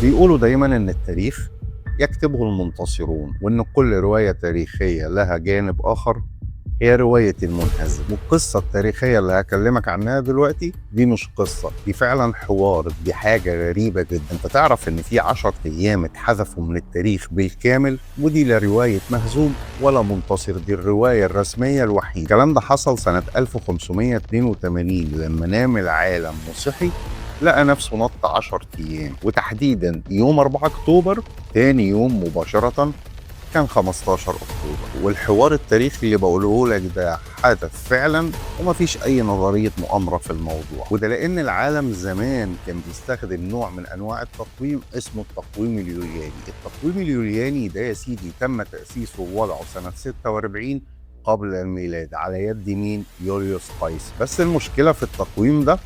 بيقولوا دايما إن التاريخ يكتبه المنتصرون، وإن كل رواية تاريخية لها جانب آخر هي رواية المنهزم. والقصة التاريخية اللي هكلمك عنها دلوقتي دي مش قصة، دي فعلا حوار، دي حاجة غريبة جدا. انت تعرف ان في 10 ايام اتحذفوا من التاريخ بالكامل، ودي لا رواية مهزوم ولا منتصر، دي الرواية الرسمية الوحيدة. الكلام ده حصل سنة 1582 لما نام العالم وصحي لقى نفسه نط 10 ايام، وتحديدا يوم 4 اكتوبر تاني يوم مباشرة كان 15 اكتوبر. والحوار التاريخي اللي بقوله لك ده حدث فعلا، ومفيش اي نظريه مؤامره في الموضوع. وده لان العالم زمان كان بيستخدم نوع من انواع التقويم اسمه التقويم اليولياني. التقويم اليولياني ده يا سيدي تم تاسيسه ووضعه سنه 46 قبل الميلاد على يد مين؟ يوليوس قيصر. بس المشكله في التقويم ده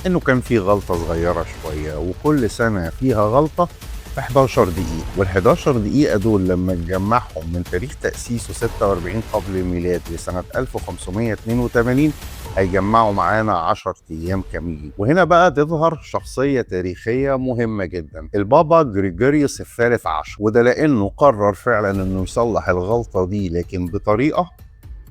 انه كان فيه غلطه صغيره شويه، وكل سنه فيها غلطه في 11 دقيقة. وال11 دقيقة دول لما نجمعهم من تاريخ تأسيسه 46 قبل الميلاد لسنة 1582 هيجمعوا معانا 10 أيام كاملين. وهنا بقى تظهر شخصية تاريخية مهمة جدا، البابا غريغوريوس الثالث عشر. وده لأنه قرر فعلا إنه يصلح الغلطة دي، لكن بطريقة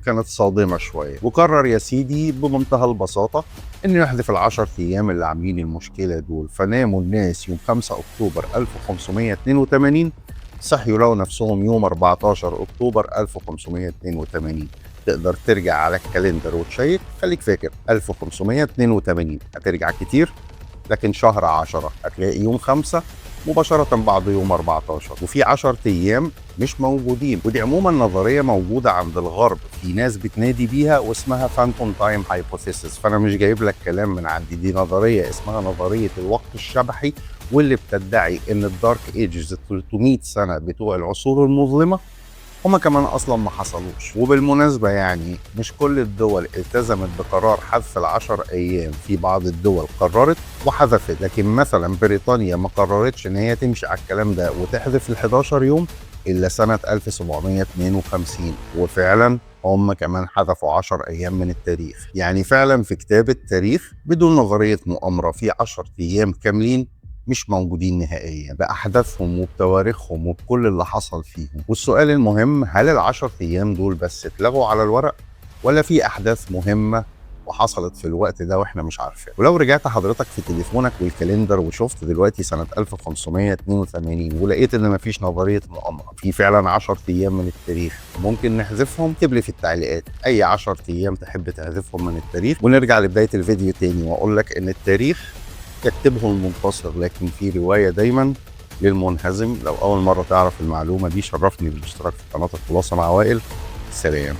كانت صادمة شوية. وقرر يا سيدي بمنتهى البساطة انه يحذف ال10 ايام اللي عاملين المشكلة دول. فناموا الناس يوم 5 اكتوبر 1582، صحيوا لقوا نفسهم يوم 14 اكتوبر 1582. تقدر ترجع على الكالندر وتشيك، خليك فاكر 1582 هترجع كتير، لكن شهر 10 هتلاقي يوم 5 مباشرة بعد يوم 14، وفي 10 أيام مش موجودين. ودي عموما نظرية موجودة عند الغرب، في ناس بتنادي بيها واسمها فانتوم تايم هايبوثيسيس. فأنا مش جايب لك كلام من عندي، دي نظرية اسمها نظرية الوقت الشبحي، واللي بتدعي إن الدارك ايجز 300 سنة بتوع العصور المظلمة هما كمان اصلا ما حصلوش. وبالمناسبة يعني مش كل الدول التزمت بقرار حذف ال10 ايام، في بعض الدول قررت وحذفت، لكن مثلا بريطانيا ما قررتش ان هي تمشي على الكلام ده وتحذف ال11 يوم الا سنة 1752. وفعلا هم كمان حذفوا 10 ايام من التاريخ. يعني فعلا في كتاب التاريخ بدون نظرية مؤامرة في 10 ايام كاملين مش موجودين نهائيا، بأحداثهم وبتواريخهم وبكل اللي حصل فيهم. والسؤال المهم، هل ال10 أيام دول بس اتلغوا على الورق، ولا في أحداث مهمة وحصلت في الوقت ده واحنا مش عارفين؟ ولو رجعت حضرتك في تليفونك والكالندر وشفت دلوقتي سنة 1582 ولقيت ان مفيش نظرية مؤامرة، في فعلا 10 ايام من التاريخ ممكن نحذفهم، اكتب لي في التعليقات اي 10 ايام تحب تحذفهم من التاريخ. ونرجع لبداية الفيديو تاني واقول لك ان التاريخ يكتبه المنتصر، لكن في رواية دايما للمنهزم. لو أول مرة تعرف المعلومة دي شرفني بالاشتراك في قناة الخلاصة مع وائل. سلام.